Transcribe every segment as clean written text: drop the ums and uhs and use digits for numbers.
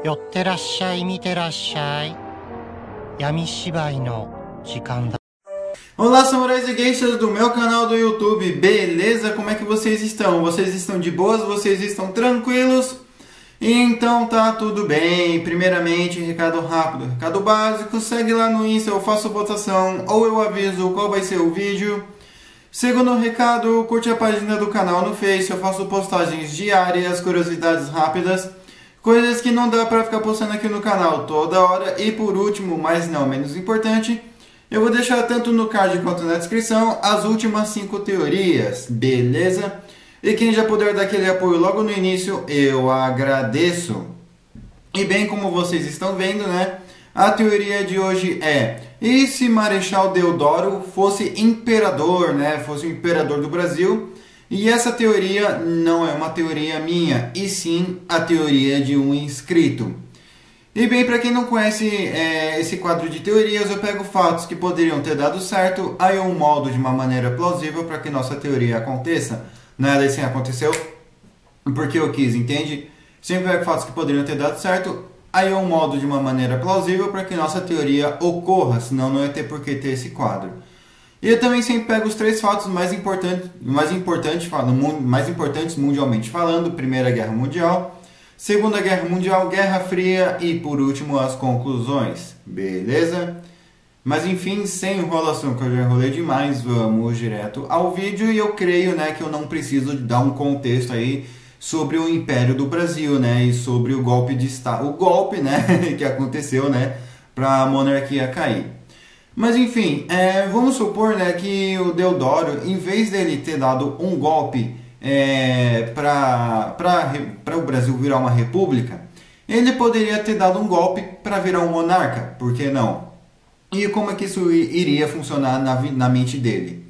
寄ってらっしゃい、見てらっしゃい。闇芝居の時間だ。 Olá, samurais e geishas do meu canal do YouTube, beleza? Como é que vocês estão? Vocês estão de boas? Vocês estão tranquilos? Então tá tudo bem. Primeiramente, recado rápido, recado básico, segue lá no Insta, eu faço votação ou eu aviso qual vai ser o vídeo. Segundo recado, curte a página do canal no Face, eu faço postagens diárias, curiosidades rápidas, coisas que não dá pra ficar postando aqui no canal toda hora. E por último, mas não menos importante, eu vou deixar tanto no card quanto na descrição as últimas 5 teorias, beleza? E quem já puder dar aquele apoio logo no início, eu agradeço. E bem, como vocês estão vendo, né? A teoria de hoje é: e se Marechal Deodoro fosse imperador, né? Fosse o imperador do Brasil? E essa teoria não é uma teoria minha, e sim a teoria de um inscrito. E bem, para quem não conhece esse quadro de teorias, eu pego fatos que poderiam ter dado certo, aí eu moldo de uma maneira plausível para que nossa teoria aconteça. Nada assim aconteceu porque eu quis, entende? Sempre pego fatos que poderiam ter dado certo, aí eu moldo de uma maneira plausível para que nossa teoria ocorra, senão não ia ter por que ter esse quadro. E eu também sempre pego os 3 fatos mais importantes mundialmente falando: Primeira Guerra Mundial, Segunda Guerra Mundial, Guerra Fria e, por último, as conclusões. Beleza? Mas, enfim, sem enrolação, que eu já enrolei demais, vamos direto ao vídeo. E eu creio, né, que eu não preciso dar um contexto aí sobre o Império do Brasil, né, e sobre o golpe de Estado, o golpe, né, que aconteceu, né, para a monarquia cair. Mas, enfim, vamos supor, né, que o Deodoro, em vez dele ter dado um golpe para o Brasil virar uma república, ele poderia ter dado um golpe para virar um monarca, por que não? E como é que isso iria funcionar na mente dele?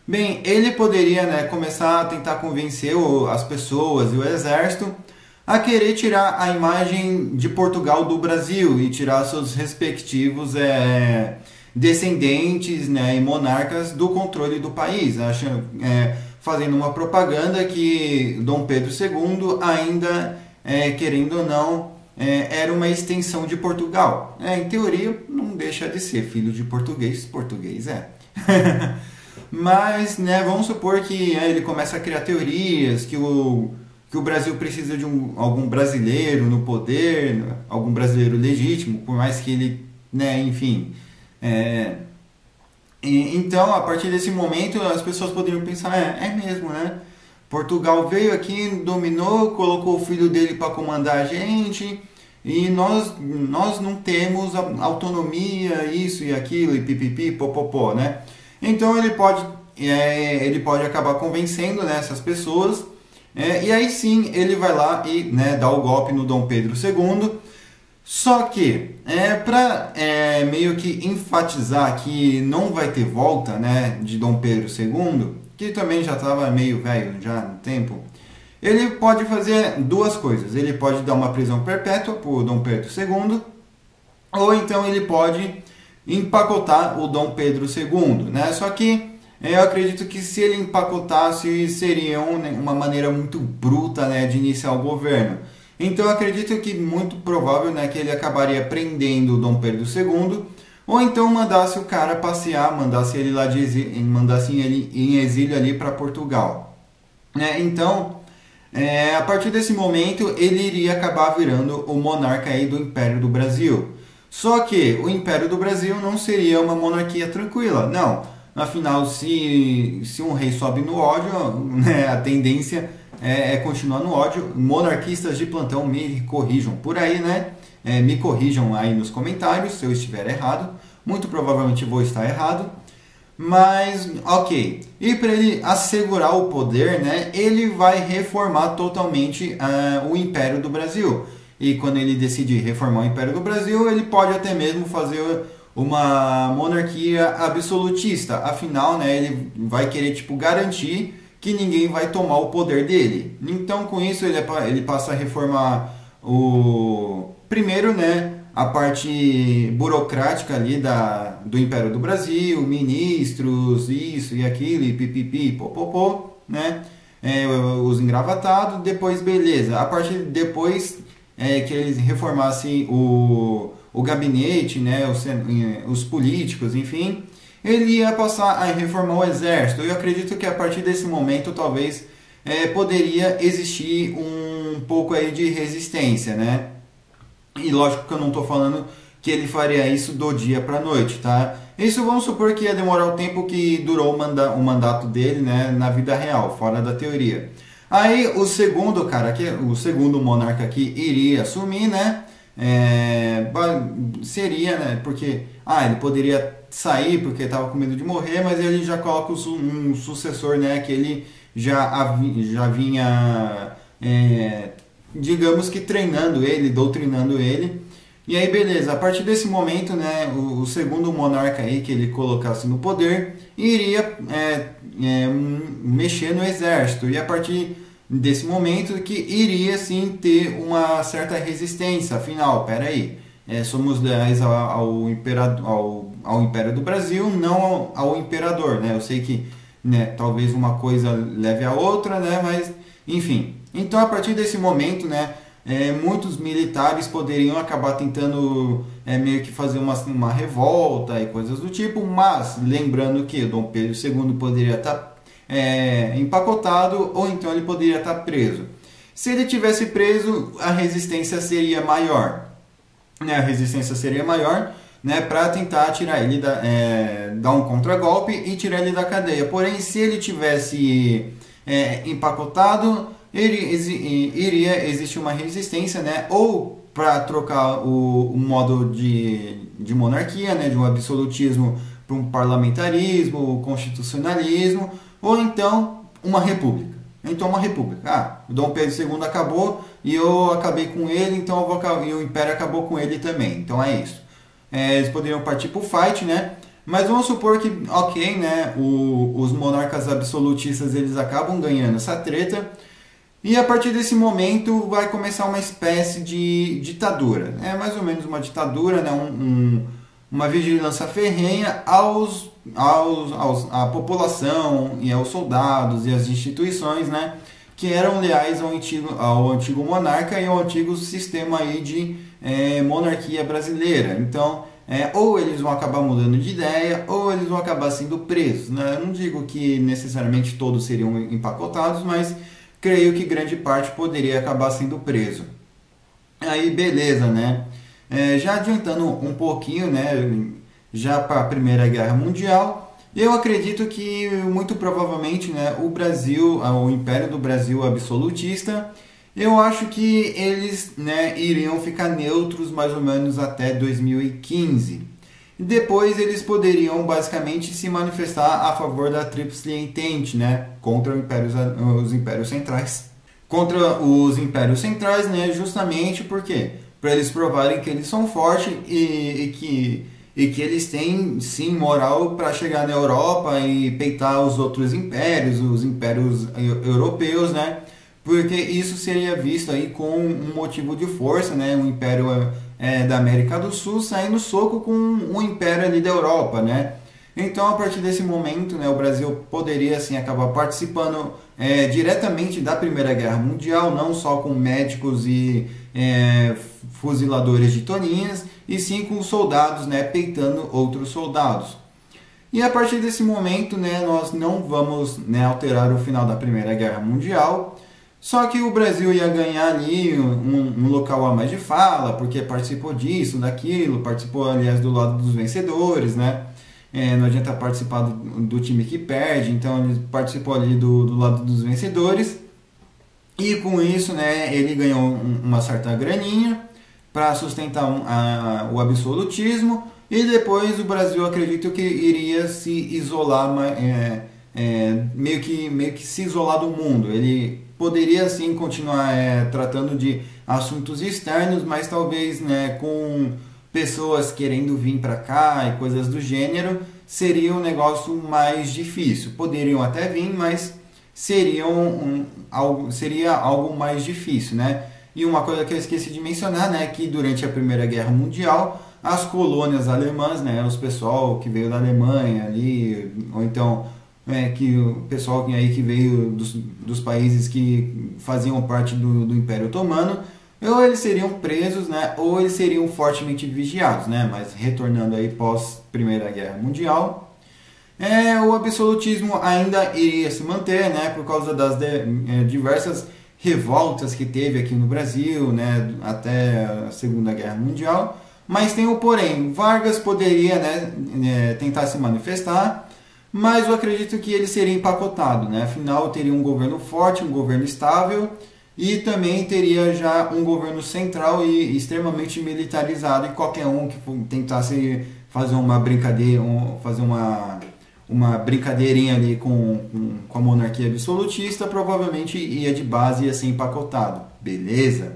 Bem, ele poderia, né, começar a tentar convencer as pessoas e o exército a querer tirar a imagem de Portugal do Brasil e tirar seus respectivos descendentes, né, e monarcas do controle do país, fazendo uma propaganda que Dom Pedro II ainda, querendo ou não, era uma extensão de Portugal. Em teoria, não deixa de ser filho de português, português é. Mas, né, vamos supor que ele começa a criar teorias que o Brasil precisa de algum brasileiro no poder, algum brasileiro legítimo, por mais que ele, né, enfim... Então, a partir desse momento, as pessoas poderiam pensar: é mesmo, né? Portugal veio aqui, dominou, colocou o filho dele para comandar a gente, e nós não temos autonomia, isso e aquilo, e pipipi, popopó, né? Então, ele pode acabar convencendo, né, essas pessoas, e aí sim, ele vai lá e, né, dá o golpe no Dom Pedro II. Só que, para meio que enfatizar que não vai ter volta, né, de Dom Pedro II, que também já estava meio velho já no tempo, ele pode fazer 2 coisas. Ele pode dar uma prisão perpétua para o Dom Pedro II, ou então ele pode empacotar o Dom Pedro II, né? Só que eu acredito que se ele empacotasse, seria uma maneira muito bruta, né, de iniciar o governo. Então eu acredito que muito provável, né, que ele acabaria prendendo o Dom Pedro II, ou então mandasse o cara passear, mandasse ele lá mandasse ele em exílio ali para Portugal. Então, a partir desse momento, ele iria acabar virando o monarca aí do Império do Brasil. Só que o Império do Brasil não seria uma monarquia tranquila, não. Afinal, se um rei sobe no ódio, né, a tendência é continuar no ódio. Monarquistas de plantão, me corrijam por aí, né? Me corrijam aí nos comentários se eu estiver errado. Muito provavelmente vou estar errado. Mas, ok. E para ele assegurar o poder, né, ele vai reformar totalmente o Império do Brasil. E quando ele decidir reformar o Império do Brasil, ele pode até mesmo fazer uma monarquia absolutista. Afinal, né, ele vai querer, tipo, garantir que ninguém vai tomar o poder dele. Então, com isso, ele passa a reformar primeiro, né, a parte burocrática ali do Império do Brasil, ministros, isso e aquilo, e pipipi, popopô, né? Os engravatados, depois beleza. A partir depois que eles reformassem o gabinete, né, os políticos, enfim, ele ia passar a reformar o exército. Eu acredito que a partir desse momento talvez poderia existir um pouco aí de resistência, né? E lógico que eu não estou falando que ele faria isso do dia para a noite, tá? Isso vamos supor que ia demorar o tempo que durou o mandato dele, né, na vida real, fora da teoria. Aí o segundo cara aqui, o segundo monarca aqui iria assumir, né? Seria, né? Porque ele poderia sair porque estava com medo de morrer, mas ele já coloca um sucessor, né? Que ele já vinha, digamos que treinando ele, doutrinando ele. E aí beleza, a partir desse momento, né, o segundo monarca aí que ele colocasse no poder iria mexer no exército, e a partir desse momento que iria sim ter uma certa resistência. Afinal, peraí, somos leais ao Império do Brasil, não ao imperador, né? Eu sei que, né, talvez uma coisa leve a outra, né, mas enfim. Então a partir desse momento, né, muitos militares poderiam acabar tentando meio que fazer uma revolta e coisas do tipo, mas lembrando que Dom Pedro II poderia estar empacotado, ou então ele poderia estar preso. Se ele tivesse preso, a resistência seria maior, né? A resistência seria maior, né, para tentar tirar ele dar um contragolpe e tirar ele da cadeia. Porém, se ele tivesse empacotado, iria existir uma resistência, né? Ou para trocar o modo de monarquia, né, de um absolutismo para um parlamentarismo, constitucionalismo, ou então uma república. Então uma república. O Dom Pedro II acabou e eu acabei com ele, então e o Império acabou com ele também. Então é isso. Eles poderiam partir para o fight, né? Mas vamos supor que, ok, né, os monarcas absolutistas eles acabam ganhando essa treta. E a partir desse momento vai começar uma espécie de ditadura. É mais ou menos uma ditadura, né? Uma vigilância ferrenha à população e aos soldados e às instituições, né? Que eram leais ao antigo monarca e ao antigo sistema aí de monarquia brasileira. Então, ou eles vão acabar mudando de ideia, ou eles vão acabar sendo presos, né? Eu não digo que necessariamente todos seriam empacotados, mas creio que grande parte poderia acabar sendo preso. Aí beleza, né? Já adiantando um pouquinho, né? Já para a Primeira Guerra Mundial, eu acredito que muito provavelmente, né, o Império do Brasil absolutista, eu acho que eles, né, iriam ficar neutros mais ou menos até 2015. Depois eles poderiam basicamente se manifestar a favor da Tríplice Entente, né, contra os impérios centrais. Contra os impérios centrais, né, justamente porque para eles provarem que eles são fortes e que eles têm sim moral para chegar na Europa e peitar os outros impérios, os impérios europeus, né? Porque isso seria visto aí com um motivo de força, né? Um império da América do Sul saindo soco com um império ali da Europa, né? Então, a partir desse momento, né, o Brasil poderia assim acabar participando diretamente da Primeira Guerra Mundial, não só com médicos e fuziladores de toninhas, e sim com soldados, né, peitando outros soldados. E a partir desse momento, né, nós não vamos, né, alterar o final da Primeira Guerra Mundial, só que o Brasil ia ganhar ali um local a mais de fala, porque participou disso, daquilo, participou, aliás, do lado dos vencedores, né? Não adianta participar do time que perde, então ele participou ali do lado dos vencedores. E com isso, né, ele ganhou uma certa graninha para sustentar o absolutismo. E depois o Brasil, acredito que iria se isolar, meio que se isolar do mundo. Ele poderia sim continuar tratando de assuntos externos, mas talvez, né, com pessoas querendo vir para cá e coisas do gênero, seria um negócio mais difícil. Poderiam até vir, mas seria algo mais difícil, né? E uma coisa que eu esqueci de mencionar, né, que durante a Primeira Guerra Mundial, as colônias alemãs, né, os pessoal que veio da Alemanha ali, ou então que o pessoal aí que veio dos países que faziam parte do Império Otomano, ou eles seriam presos, né, ou eles seriam fortemente vigiados, né, mas retornando aí pós Primeira Guerra Mundial, o absolutismo ainda iria se manter, né, por causa das diversas revoltas que teve aqui no Brasil, né, até a Segunda Guerra Mundial. Mas tem o porém, Vargas poderia, né, tentar se manifestar, mas eu acredito que ele seria empacotado, né? Afinal, teria um governo forte, um governo estável, e também teria já um governo central e extremamente militarizado, e qualquer um que tentasse fazer uma brincadeira, fazer uma brincadeirinha ali com a monarquia absolutista, provavelmente ia de base e ia ser empacotado, beleza?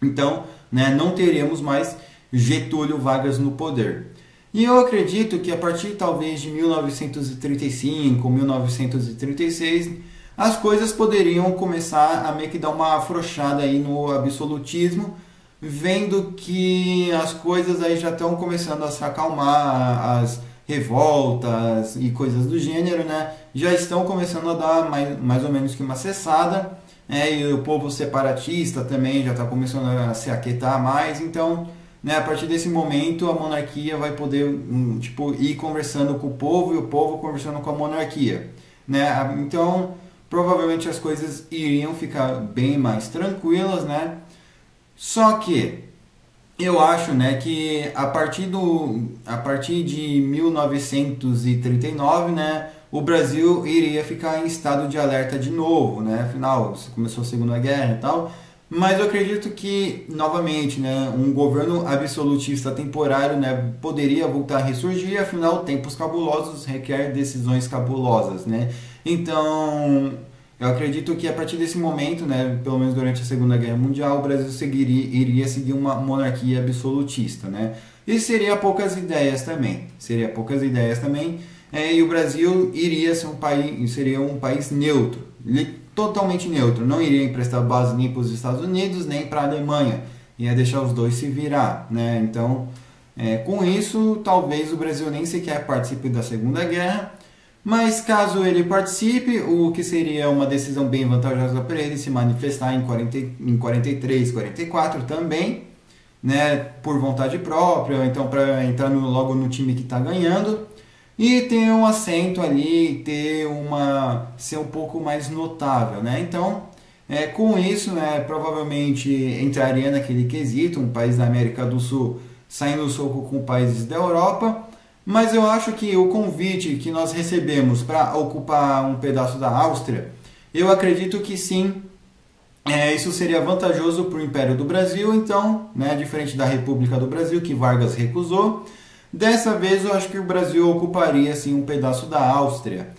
Então, né, não teríamos mais Getúlio Vargas no poder. E eu acredito que a partir talvez de 1935, 1936, as coisas poderiam começar a meio que dar uma afrouxada aí no absolutismo, vendo que as coisas aí já estão começando a se acalmar, as revoltas e coisas do gênero, né, já estão começando a dar mais ou menos que uma cessada, e o povo separatista também já está começando a se aquietar mais, então, né, a partir desse momento a monarquia vai poder tipo, ir conversando com o povo e o povo conversando com a monarquia, né? Então provavelmente as coisas iriam ficar bem mais tranquilas, né? Só que eu acho, né, que a partir de 1939, né, o Brasil iria ficar em estado de alerta de novo, né? Afinal, começou a Segunda Guerra e tal. Mas eu acredito que, novamente, né, um governo absolutista temporário, né, poderia voltar a ressurgir, afinal, tempos cabulosos requer decisões cabulosas, né? Então, eu acredito que a partir desse momento, né, pelo menos durante a Segunda Guerra Mundial, o Brasil iria seguir uma monarquia absolutista, né? E seria poucas ideias também, e o Brasil iria ser seria um país neutro, totalmente neutro, não iria emprestar base nem para os Estados Unidos nem para a Alemanha, ia deixar os dois se virar, né? Então, com isso, talvez o Brasil nem sequer participe da Segunda Guerra, mas caso ele participe, o que seria uma decisão bem vantajosa para ele se manifestar em 43, 44 também, né? Por vontade própria, então para entrar logo no time que está ganhando, e ter um assento ali, ser um pouco mais notável, né? Então, com isso, né, provavelmente entraria naquele quesito, um país da América do Sul saindo no soco com países da Europa, mas eu acho que o convite que nós recebemos para ocupar um pedaço da Áustria, eu acredito que sim, isso seria vantajoso para o Império do Brasil, então, né, diferente da República do Brasil, que Vargas recusou. Dessa vez eu acho que o Brasil ocuparia assim, um pedaço da Áustria.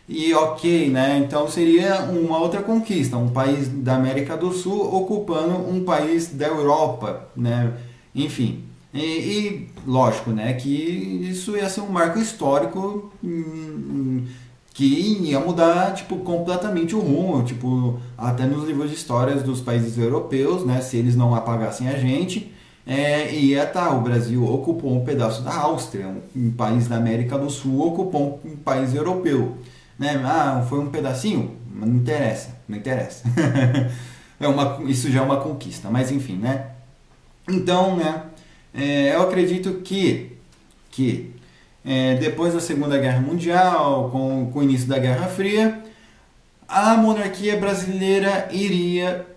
E ok, né? Então seria uma outra conquista, um país da América do Sul ocupando um país da Europa, né? Enfim, e lógico, né, que isso ia ser um marco histórico que ia mudar tipo, completamente o rumo, tipo, até nos livros de histórias dos países europeus, né, se eles não apagassem a gente. O Brasil ocupou um pedaço da Áustria, um país da América do Sul ocupou um país europeu, né? Foi um pedacinho? Não interessa. Isso já é uma conquista, mas enfim, né? Então, né, eu acredito que depois da Segunda Guerra Mundial, com o início da Guerra Fria, a monarquia brasileira iria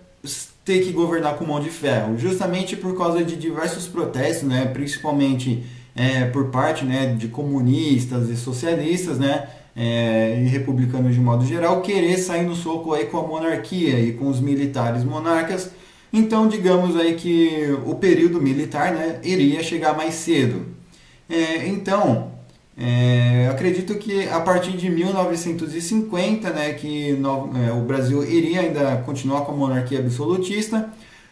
ter que governar com mão de ferro, justamente por causa de diversos protestos, né, principalmente por parte, né, de comunistas e socialistas, né, e republicanos de modo geral, querer sair no soco aí com a monarquia e com os militares monarcas. Então, digamos aí que o período militar, né, iria chegar mais cedo. Acredito que a partir de 1950, né, que o Brasil iria ainda continuar com a monarquia absolutista,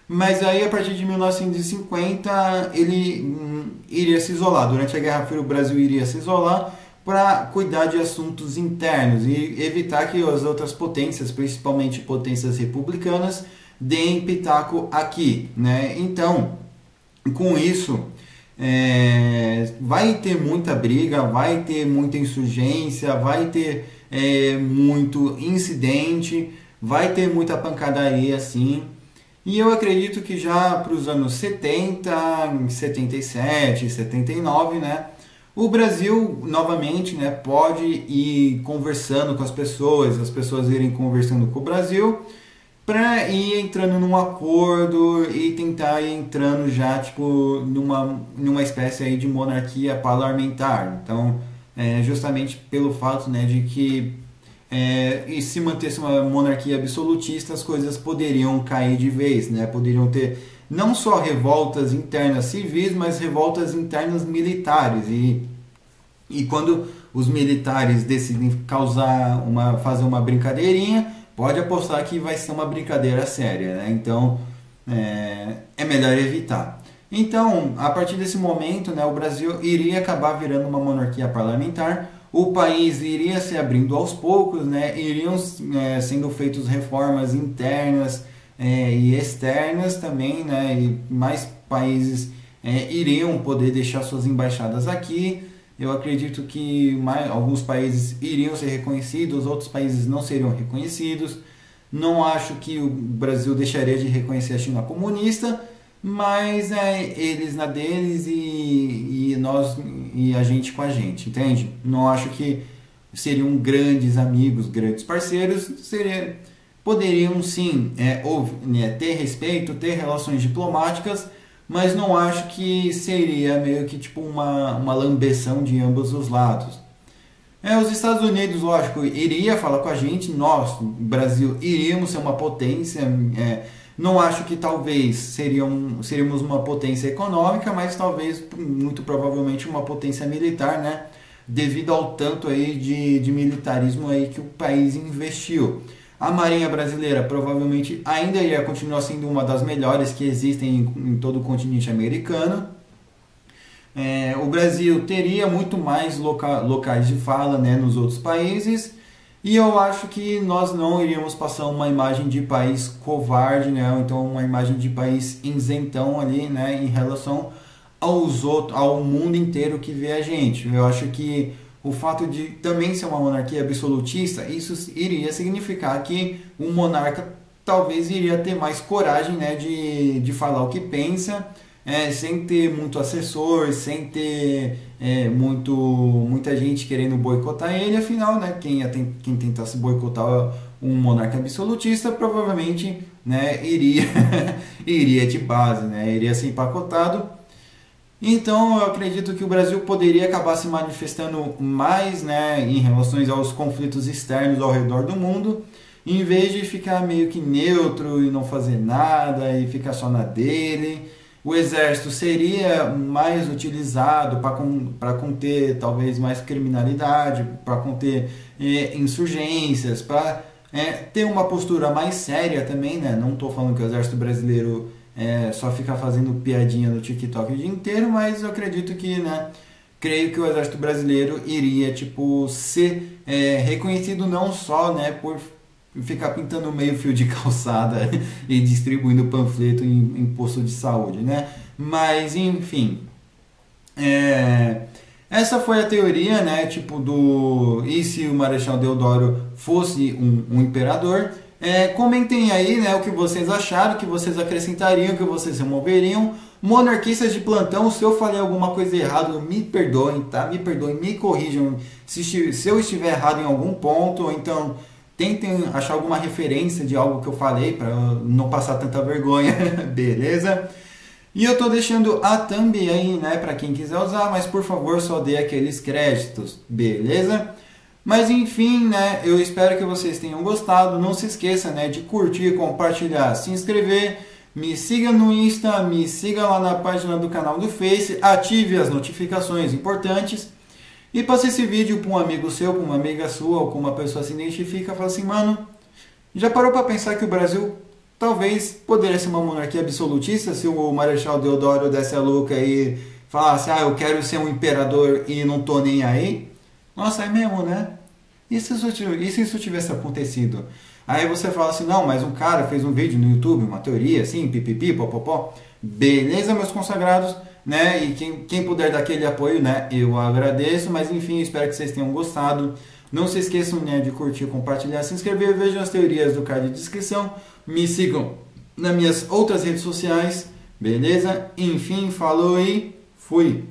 mas aí a partir de 1950 ele iria se isolar. Durante a Guerra Fria o Brasil iria se isolar para cuidar de assuntos internos e evitar que as outras potências, principalmente potências republicanas, deem pitaco aqui, né? Então, com isso, vai ter muita briga, vai ter muita insurgência, vai ter muito incidente, vai ter muita pancadaria assim. E eu acredito que já para os anos 70, 77, 79, né, o Brasil novamente, né, pode ir conversando com as pessoas irem conversando com o Brasil, para ir entrando num acordo e tentar ir entrando já tipo numa espécie aí de monarquia parlamentar. Então, justamente pelo fato, né, de que e se mantesse uma monarquia absolutista, as coisas poderiam cair de vez, né? Poderiam ter não só revoltas internas civis, mas revoltas internas militares. E quando os militares decidem fazer uma brincadeirinha, pode apostar que vai ser uma brincadeira séria, né? Então é melhor evitar. Então, a partir desse momento, né, o Brasil iria acabar virando uma monarquia parlamentar. O país iria se abrindo aos poucos, né? Iriam sendo feitas reformas internas e externas também, né? E mais países iriam poder deixar suas embaixadas aqui. Eu acredito que alguns países iriam ser reconhecidos, outros países não seriam reconhecidos. Não acho que o Brasil deixaria de reconhecer a China comunista, mas eles na deles e nós e a gente com a gente, entende? Não acho que seriam grandes amigos, grandes parceiros, poderiam sim ter respeito, ter relações diplomáticas, mas não acho que seria meio que tipo uma lambeção de ambos os lados. Os Estados Unidos, lógico, iria falar com a gente, nós, Brasil, iríamos ser uma potência. Não acho que talvez seríamos uma potência econômica, mas talvez, muito provavelmente, uma potência militar, né? Devido ao tanto aí de militarismo aí que o país investiu. A Marinha Brasileira provavelmente ainda iria continuar sendo uma das melhores que existem em todo o continente americano. O Brasil teria muito mais locais de fala, né, nos outros países. E eu acho que nós não iríamos passar uma imagem de país covarde, né? Ou então uma imagem de país isentão ali, né? Em relação ao mundo inteiro que vê a gente. Eu acho que o fato de também ser uma monarquia absolutista, isso iria significar que um monarca talvez iria ter mais coragem, né? De falar o que pensa, sem ter muito assessor, sem ter muita gente querendo boicotar ele. Afinal, né, quem tentasse boicotar um monarca absolutista provavelmente, né, iria de base, né, iria ser empacotado. Então eu acredito que o Brasil poderia acabar se manifestando mais, né, em relação aos conflitos externos ao redor do mundo, em vez de ficar meio que neutro e não fazer nada e ficar só na dele. O exército seria mais utilizado para conter talvez mais criminalidade, para conter insurgências, para ter uma postura mais séria também, né? Não estou falando que o exército brasileiro só fica fazendo piadinha no TikTok o dia inteiro, mas eu acredito que, né? Creio que o exército brasileiro iria ser reconhecido não só, né, por ficar pintando meio fio de calçada e distribuindo panfleto em posto de saúde, né? Mas, enfim, essa foi a teoria, né? Tipo e se o Marechal Deodoro fosse um imperador? Comentem aí, né, o que vocês acharam, o que vocês acrescentariam, o que vocês removeriam. Monarquistas de plantão, se eu falei alguma coisa errada, me perdoem, tá? Me perdoem, me corrijam se eu estiver errado em algum ponto, ou então tentem achar alguma referência de algo que eu falei para não passar tanta vergonha, beleza? E eu tô deixando a thumb aí, né, para quem quiser usar, mas por favor só dê aqueles créditos, beleza? Mas enfim, né, eu espero que vocês tenham gostado. Não se esqueça, né, de curtir, compartilhar, se inscrever. Me siga no Insta, me siga lá na página do canal do Face, ative as notificações importantes. E passe esse vídeo para um amigo seu, para uma amiga sua, ou com uma pessoa se identifica, fala assim, mano, já parou para pensar que o Brasil talvez poderia ser uma monarquia absolutista se o Marechal Deodoro desse a louca e falasse, eu quero ser um imperador e não tô nem aí? Nossa, é mesmo, né? E se isso tivesse acontecido? Aí você fala assim, não, mas um cara fez um vídeo no YouTube, uma teoria assim, pipipi, popopó. Beleza, meus consagrados? Né? E quem puder dar aquele apoio, né, eu agradeço, mas enfim, espero que vocês tenham gostado. Não se esqueçam, né, de curtir, compartilhar, se inscrever, vejam as teorias do card de descrição, me sigam nas minhas outras redes sociais, beleza? Enfim, falou e fui!